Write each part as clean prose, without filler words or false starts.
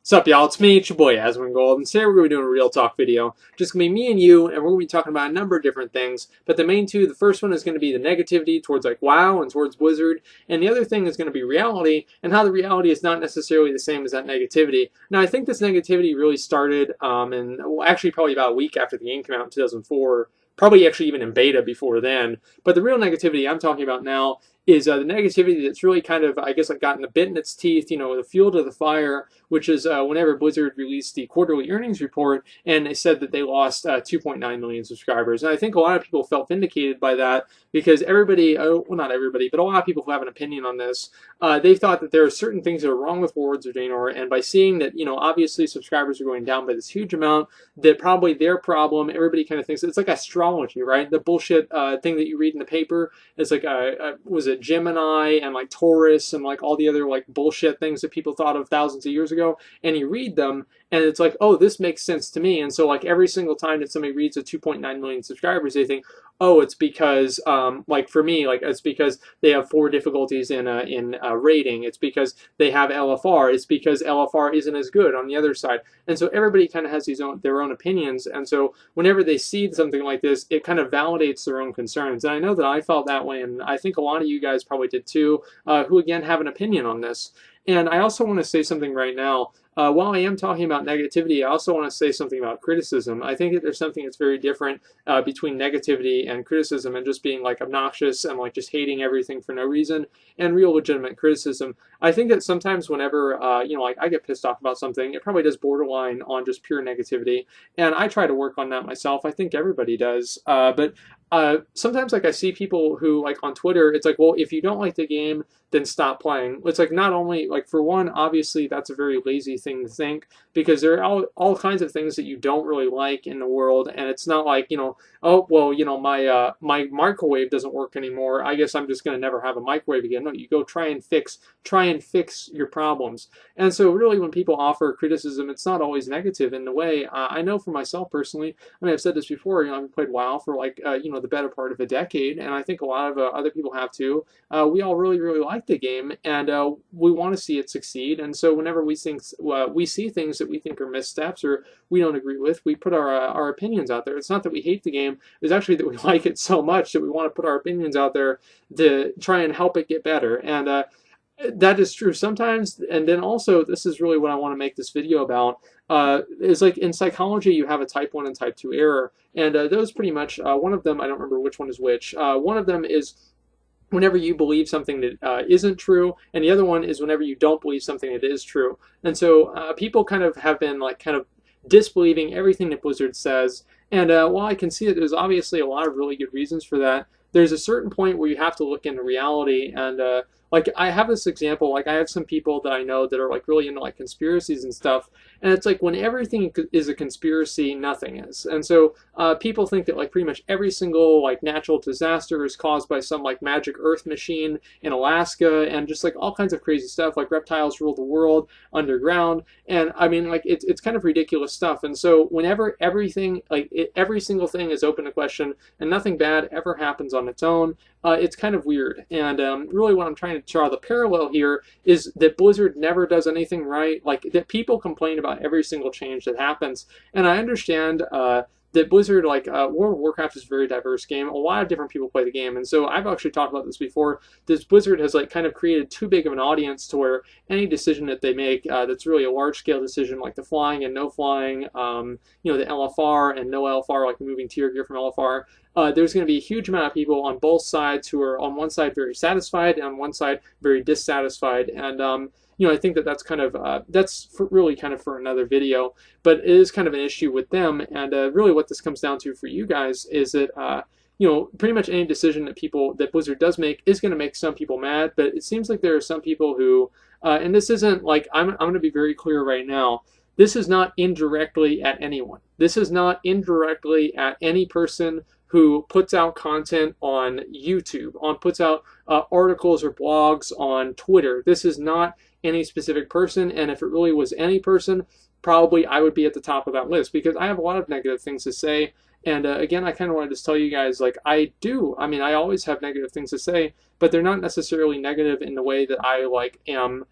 Sup, y'all? It's me, it's your boy Asmongold, and today we're going to be doing a real talk video. Just going to be me and you, and we're going to be talking about a number of different things. But the main two, the first one is going to be the negativity towards like WoW and towards Blizzard, and the other thing is going to be reality, and how the reality is not necessarily the same as that negativity. Now, I think this negativity really started, actually probably about a week after the game came out in 2004, probably actually even in beta before then. But the real negativity I'm talking about now is the negativity that's really kind of, I guess, like gotten a bit in its teeth, the fuel to the fire, which is whenever Blizzard released the quarterly earnings report, and they said that they lost 2.9 million subscribers. And I think a lot of people felt vindicated by that because everybody, well, not everybody, but a lot of people who have an opinion on this, they thought that there are certain things that are wrong with Warlords of Draenor, and by seeing that, obviously subscribers are going down by this huge amount, that probably their problem, everybody kind of thinks it's like astrology, right? The bullshit thing that you read in the paper is like, was it Gemini and like Taurus and like all the other like bullshit things that people thought of thousands of years ago, and you read them and it's like, oh, this makes sense to me. And so like every single time that somebody reads a 2.9 million subscribers, they think, oh, it's because like for me, like it's because they have 4 difficulties in rating. It's because they have LFR. It's because LFR isn't as good on the other side. And so everybody kind of has their own opinions. And so whenever they see something like this, it kind of validates their own concerns. And I know that I felt that way, and I think a lot of you guys probably did too, who again have an opinion on this. And I also want to say something right now. While I am talking about negativity, I also want to say something about criticism. I think that there's something that's very different between negativity and criticism, and just being like obnoxious and like just hating everything for no reason, and real legitimate criticism. I think that sometimes whenever, like I get pissed off about something, it probably does borderline on just pure negativity. And I try to work on that myself. I think everybody does. But sometimes like I see people who like on Twitter, it's like, well, if you don't like the game, then stop playing. It's like, not only like, for one, obviously that's a very lazy thing to think, because there are all kinds of things that you don't really like in the world, and it's not like, oh, well, my microwave doesn't work anymore, I guess I'm just going to never have a microwave again. No, you go try and fix your problems. And so really when people offer criticism, it's not always negative in the way. I know for myself personally, I mean, I've said this before, I've played WoW for like, the better part of a decade, and I think a lot of other people have too. We all really, really like the game, and we want to see it succeed. And so whenever we see things that we think are missteps or we don't agree with, we put our opinions out there. It's not that we hate the game, it's actually that we like it so much that we want to put our opinions out there to try and help it get better. And that is true sometimes. And then also, this is really what I want to make this video about, is like in psychology you have a type 1 and type 2 error, and those pretty much, one of them, I don't remember which one is which, one of them is whenever you believe something that isn't true, and the other one is whenever you don't believe something that is true. And so people kind of have been like kind of disbelieving everything that Blizzard says, and while I can see that there's obviously a lot of really good reasons for that, there's a certain point where you have to look into reality. And like I have this example, like I have some people that I know that are like really into like conspiracies and stuff, and it's like when everything is a conspiracy, nothing is. And so people think that like pretty much every single like natural disaster is caused by some like magic earth machine in Alaska, and just like all kinds of crazy stuff, like reptiles rule the world underground. And I mean, like it's kind of ridiculous stuff. And so whenever everything, like every single thing is open to question and nothing bad ever happens on its own, it's kind of weird. And really what I'm trying to draw the parallel here is that Blizzard never does anything right. Like that people complain about every single change that happens. And I understand that Blizzard, like World of Warcraft is a very diverse game. A lot of different people play the game. And so I've actually talked about this before. This Blizzard has like kind of created too big of an audience to where any decision that they make that's really a large scale decision, like the flying and no flying, the LFR and no LFR, like removing tier gear from LFR, there's going to be a huge amount of people on both sides who are on one side very satisfied and on one side very dissatisfied. And I think that that's kind of really kind of for another video, but it is kind of an issue with them. And really what this comes down to for you guys is that pretty much any decision that Blizzard does make is going to make some people mad. But it seems like there are some people who, and this isn't like, I'm going to be very clear right now, this is not indirectly at anyone. This is not indirectly at any person who puts out content on YouTube, puts out articles or blogs on Twitter. This is not any specific person, and if it really was any person, probably I would be at the top of that list, because I have a lot of negative things to say. And again, I kind of wanted to tell you guys, like, I always have negative things to say, but they're not necessarily negative in the way that I like am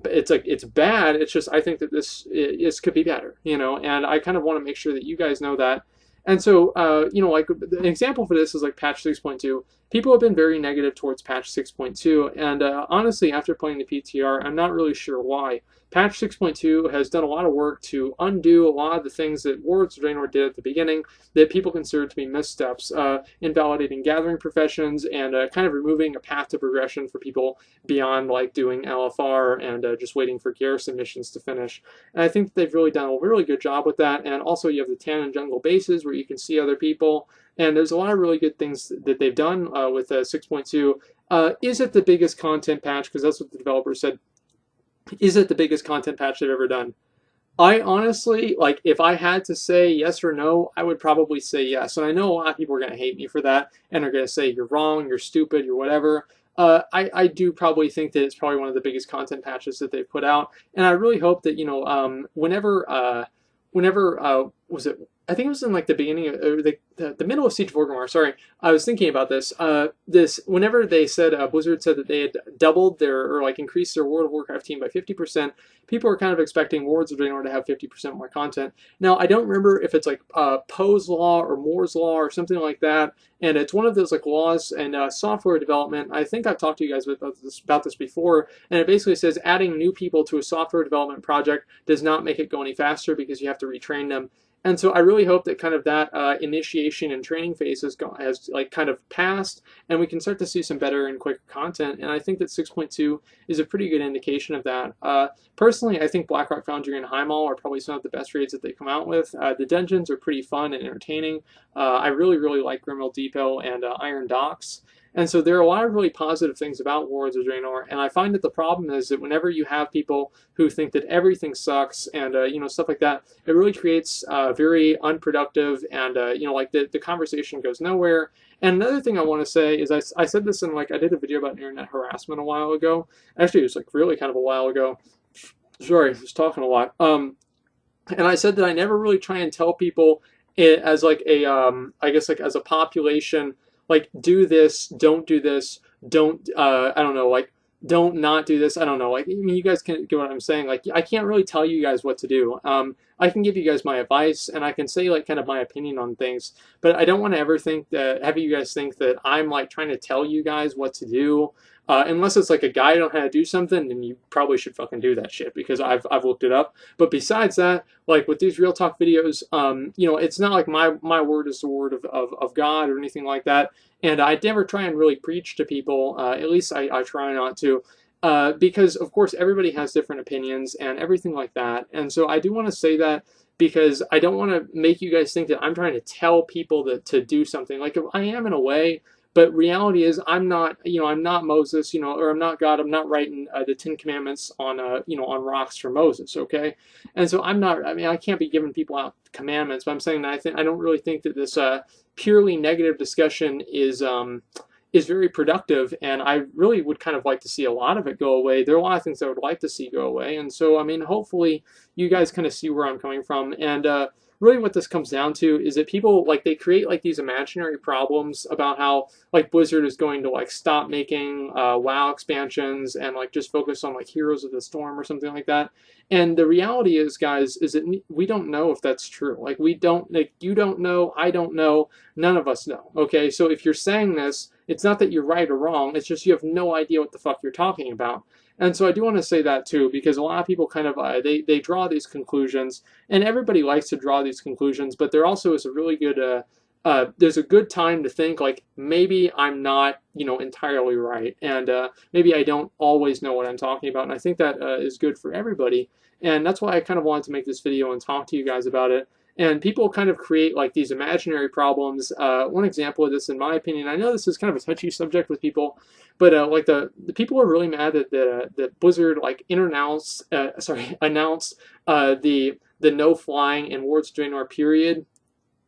it's like it's bad. It's just I think that this could be better, you know, and I kind of want to make sure that you guys know that. And so, you know, like an example for this is like patch 6.2. People have been very negative towards patch 6.2, and honestly, after playing the PTR, I'm not really sure why. Patch 6.2 has done a lot of work to undo a lot of the things that Wards of Draenor did at the beginning that people consider to be missteps, invalidating gathering professions and kind of removing a path to progression for people beyond like doing LFR and just waiting for garrison missions to finish. And I think they've really done a really good job with that. And also you have the Tan and Jungle bases where you can see other people. And there's a lot of really good things that they've done with 6.2. Is it the biggest content patch? Because that's what the developer said. Is it the biggest content patch they've ever done? I honestly, like, if I had to say yes or no, I would probably say yes. And I know a lot of people are going to hate me for that and are going to say you're wrong, you're stupid, you're whatever. I do probably think that it's probably one of the biggest content patches that they've put out. And I really hope that, you know, whenever was it? I think it was in like the beginning of, or the middle of Siege of Orgrimmar. Sorry, I was thinking about this. Whenever they said Blizzard said that they had doubled their or like increased their World of Warcraft team by 50%, people were kind of expecting Wards of Draenor to have 50% more content. Now I don't remember if it's like Poe's Law or Moore's Law or something like that, and it's one of those like laws and software development. I think I've talked to you guys about this before, and it basically says adding new people to a software development project does not make it go any faster because you have to retrain them. And so I really hope that kind of that initiation and training phase has like kind of passed, and we can start to see some better and quicker content. And I think that 6.2 is a pretty good indication of that. Personally, I think Blackrock Foundry and Highmaul are probably some of the best raids that they come out with. The dungeons are pretty fun and entertaining. I really, really like Grimmill Depot and Iron Docks. And so there are a lot of really positive things about Wards of Draenor, and I find that the problem is that whenever you have people who think that everything sucks and you know, stuff like that, it really creates very unproductive and you know, like the conversation goes nowhere. And another thing I want to say is I said this in like I did a video about internet harassment a while ago. Actually, it was like really kind of a while ago. Sorry, I was talking a lot. And I said that I never really try and tell people it as like a I guess like as a population, like do this, don't do this, don't I don't know, like don't not do this. I don't know, like I mean you guys can get what I'm saying. Like I can't really tell you guys what to do. I can give you guys my advice and I can say like kind of my opinion on things, but I don't want to ever think that have you guys think that I'm like trying to tell you guys what to do. Unless it's like a guide on how to do something, then you probably should fucking do that shit because I've looked it up. But besides that, like with these real talk videos, you know, it's not like my word is the word of God or anything like that. And I never try and really preach to people. At least I try not to. Because of course everybody has different opinions and everything like that. And so I do want to say that because I don't want to make you guys think that I'm trying to tell people that to do something. Like I am in a way, but reality is I'm not, you know, I'm not Moses, you know, or I'm not God. I'm not writing the 10 Commandments on, you know, on rocks for Moses, okay? And so I'm not, I mean, I can't be giving people out commandments, but I'm saying that I don't really think that this purely negative discussion is very productive, and I really would kind of like to see a lot of it go away. There are a lot of things I would like to see go away, and so, I mean, hopefully you guys kind of see where I'm coming from, and really what this comes down to is that people, like, they create, like, these imaginary problems about how, like, Blizzard is going to, like, stop making WoW expansions and, like, just focus on, like, Heroes of the Storm or something like that. And the reality is, guys, is that we don't know if that's true. Like, we don't, like, you don't know, I don't know, none of us know, okay? So if you're saying this, it's not that you're right or wrong, it's just you have no idea what the fuck you're talking about. And so I do want to say that too, because a lot of people kind of, they draw these conclusions, and everybody likes to draw these conclusions, but there also is a really good, there's a good time to think, like, maybe I'm not, you know, entirely right, and maybe I don't always know what I'm talking about, and I think that is good for everybody, and that's why I kind of wanted to make this video and talk to you guys about it. And people kind of create like these imaginary problems. One example of this, in my opinion, I know this is kind of a touchy subject with people, but like the people are really mad that Blizzard like announced the no flying in Wards of Draenor period.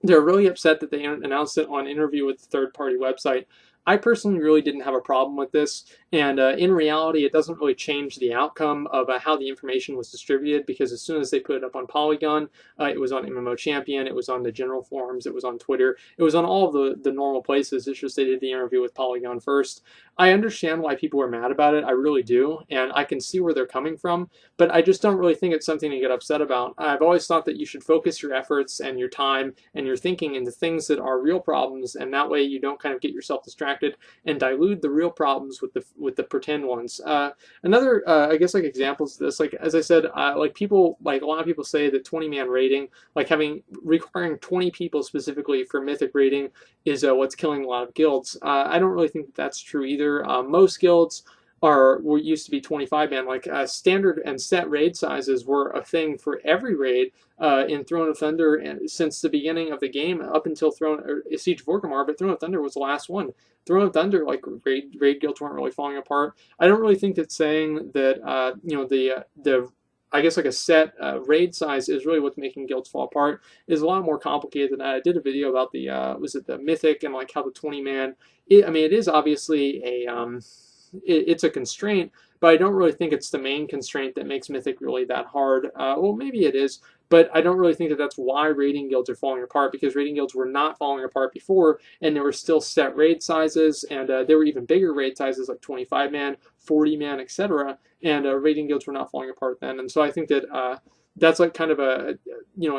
They're really upset that they announced it on an interview with the third-party website. I personally really didn't have a problem with this, And in reality, it doesn't really change the outcome of how the information was distributed, because as soon as they put it up on Polygon, it was on MMO Champion, it was on the general forums, it was on Twitter, it was on all of the normal places. It's just they did the interview with Polygon first. I understand why people are mad about it. I really do. And I can see where they're coming from, but I just don't really think it's something to get upset about. I've always thought that you should focus your efforts and your time and your thinking into things that are real problems, and that way you don't kind of get yourself distracted and dilute the real problems with the pretend ones. Another, I guess, like examples of this, like as I said, like people, like a lot of people say that 20-man raiding, like requiring 20 people specifically for mythic raiding, is what's killing a lot of guilds. I don't really think that's true either. Most guilds used to be 25-man. Like standard and set raid sizes were a thing for every raid in Throne of Thunder, and since the beginning of the game up until Siege of Orgrimmar. But Throne of Thunder was the last one. Throne of Thunder, like raid guilds weren't really falling apart. I don't really think that saying that the I guess like a set raid size is really what's making guilds fall apart. Is a lot more complicated than that. I did a video about the was it the Mythic, and like how the 20-man. I mean, it is obviously it's a constraint, but I don't really think it's the main constraint that makes Mythic really that hard. Well, maybe it is, but I don't really think that that's why raiding guilds are falling apart, because raiding guilds were not falling apart before, and there were still set raid sizes, and there were even bigger raid sizes like 25-man, 40-man, etc. And raiding guilds were not falling apart then. And so I think that that's like kind of a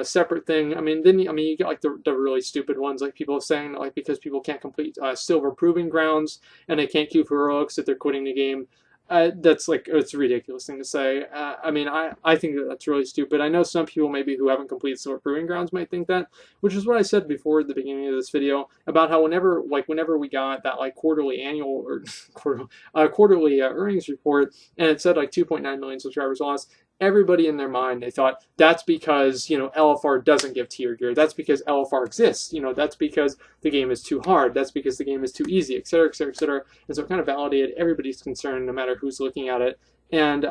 separate thing. I mean, then you get like the really stupid ones, like people saying that, like, because people can't complete silver proving grounds and they can't queue for heroics, that they're quitting the game. That's like, it's a ridiculous thing to say. I mean, I think that that's really stupid. I know some people maybe who haven't completed silver proving grounds might think that, which is what I said before at the beginning of this video about how whenever we got that like quarterly earnings report, and it said like 2.9 million subscribers lost, everybody in their mind, they thought that's because LFR doesn't give tier gear, that's because LFR exists, that's because the game is too hard, that's because the game is too easy, etc., etc., etc. And so it kind of validated everybody's concern, no matter who's looking at it. And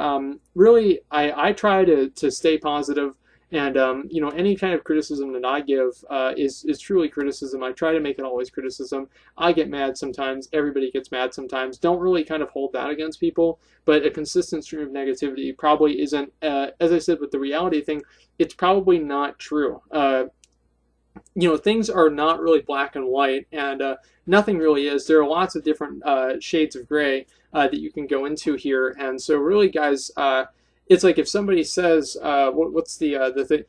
really, I try to stay positive. And any kind of criticism that I give is truly criticism. I try to make it always criticism. I get mad sometimes. Everybody gets mad sometimes. Don't really kind of hold that against people. But a consistent stream of negativity probably isn't, as I said with the reality thing, it's probably not true. Things are not really black and white, and nothing really is. There are lots of different shades of gray that you can go into here. And so really, guys, it's like if somebody says, what's the thing?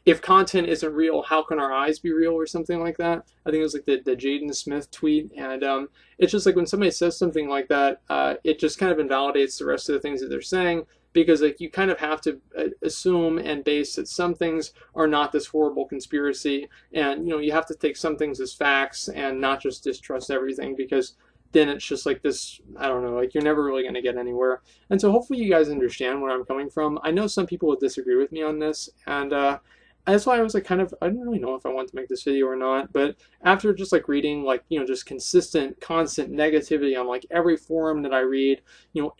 If content isn't real, how can our eyes be real, or something like that? I think it was like the Jaden Smith tweet. And it's just like when somebody says something like that, it just kind of invalidates the rest of the things that they're saying, because like you kind of have to assume and base that some things are not this horrible conspiracy, and you have to take some things as facts and not just distrust everything, because then it's just like this, I don't know, like you're never really going to get anywhere. And so hopefully you guys understand where I'm coming from. I know some people would disagree with me on this, and that's why I was like I didn't really know if I wanted to make this video or not. But after just like reading like, just constant, constant negativity on like every forum that I read,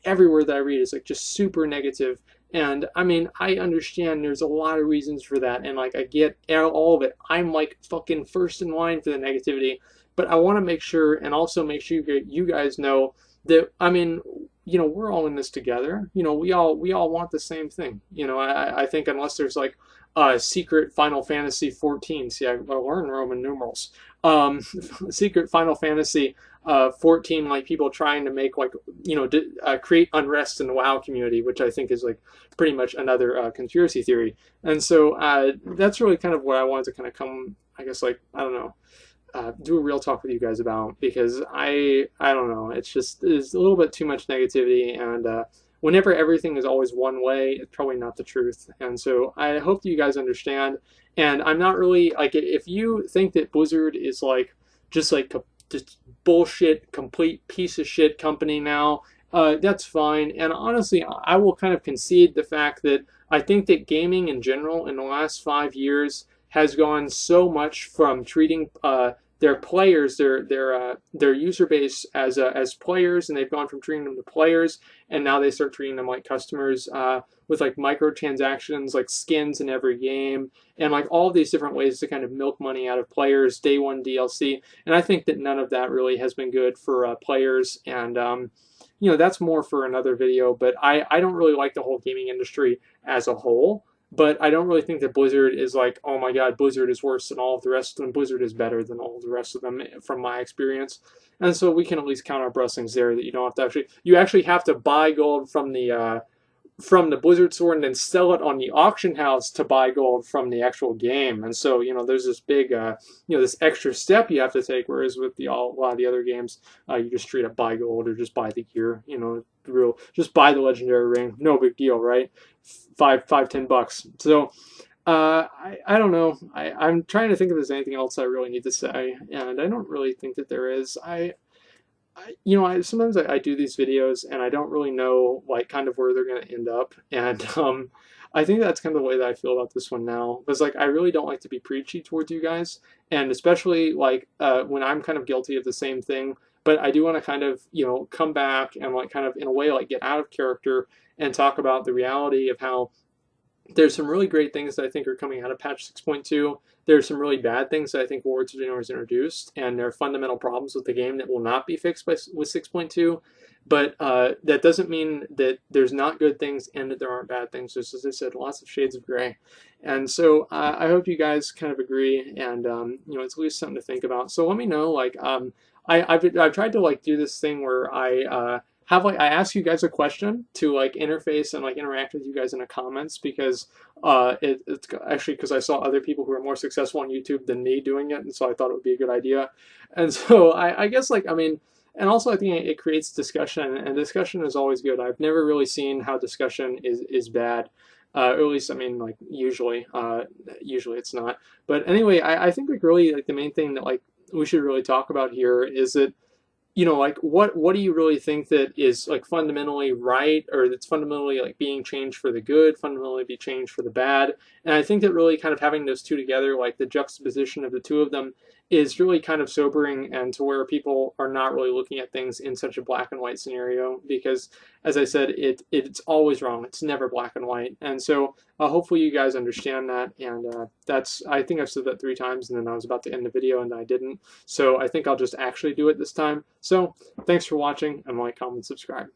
everywhere that I read is like just super negative. And I mean, I understand there's a lot of reasons for that, and like I get all of it. I'm like fucking first in line for the negativity. But I want to make sure, and also make sure you guys know that, I mean, we're all in this together. We all want the same thing. I think unless there's like a secret Final Fantasy 14. See, I learned Roman numerals. Secret Final Fantasy 14, like people trying to make like, create unrest in the WoW community, which I think is like pretty much another conspiracy theory. And so that's really kind of what I wanted to kind of come, I guess, like, I don't know, do a real talk with you guys about, because I don't know, it's a little bit too much negativity, and whenever everything is always one way, it's probably not the truth. And so I hope that you guys understand. And I'm not really like, if you think that Blizzard is like just bullshit, complete piece of shit company now, that's fine. And honestly, I will kind of concede the fact that I think that gaming in general in the last 5 years has gone so much from treating their players, their user base as players, and they've gone from treating them to players, and now they start treating them like customers, with like microtransactions, like skins in every game, and like all of these different ways to kind of milk money out of players, day one DLC. And I think that none of that really has been good for players. And that's more for another video. But I don't really like the whole gaming industry as a whole. But I don't really think that Blizzard is like, oh my God, Blizzard is worse than all of the rest of them. Blizzard is better than all of the rest of them from my experience. And so we can at least count our blessings there that you don't have to you actually have to buy gold from the Blizzard store and then sell it on the auction house to buy gold from the actual game. And so, there's this big, this extra step you have to take. Whereas with a lot of the other games, you just straight up buy gold or just buy the gear. Just buy the legendary ring. No big deal, right? $10. So, I don't know. I'm trying to think if there's anything else I really need to say, and I don't really think that there is. Sometimes I do these videos and I don't really know like kind of where they're going to end up, and I think that's kind of the way that I feel about this one now. Because like I really don't like to be preachy towards you guys, and especially like when I'm kind of guilty of the same thing. But I do want to kind of come back and like kind of in a way like get out of character and talk about the reality of how there's some really great things that I think are coming out of patch 6.2. There's some really bad things that I think Warlords of Draenor has introduced, and there are fundamental problems with the game that will not be fixed with 6.2. But that doesn't mean that there's not good things and that there aren't bad things. Just as I said, lots of shades of gray. And so I hope you guys kind of agree, and it's at least something to think about. So let me know. Like I've tried to like do this thing where I ask you guys a question to like interface and like interact with you guys in the comments, because it's actually because I saw other people who are more successful on YouTube than me doing it, and so I thought it would be a good idea. And so I guess like and also I think it creates discussion, and discussion is always good. I've never really seen how discussion is bad. Or at least, like usually it's not. But anyway, I think like really like the main thing that like we should really talk about here is that like what do you really think that is like fundamentally right, or that's fundamentally like being changed for the good, fundamentally be changed for the bad? And I think that really kind of having those two together, like the juxtaposition of the two of them, is really kind of sobering, and to where people are not really looking at things in such a black and white scenario, because as I said, it's always wrong. It's never black and white. And so hopefully you guys understand that, and I think I've said that 3 times, and then I was about to end the video and I didn't. So I think I'll just actually do it this time. So thanks for watching, and like, comment, subscribe.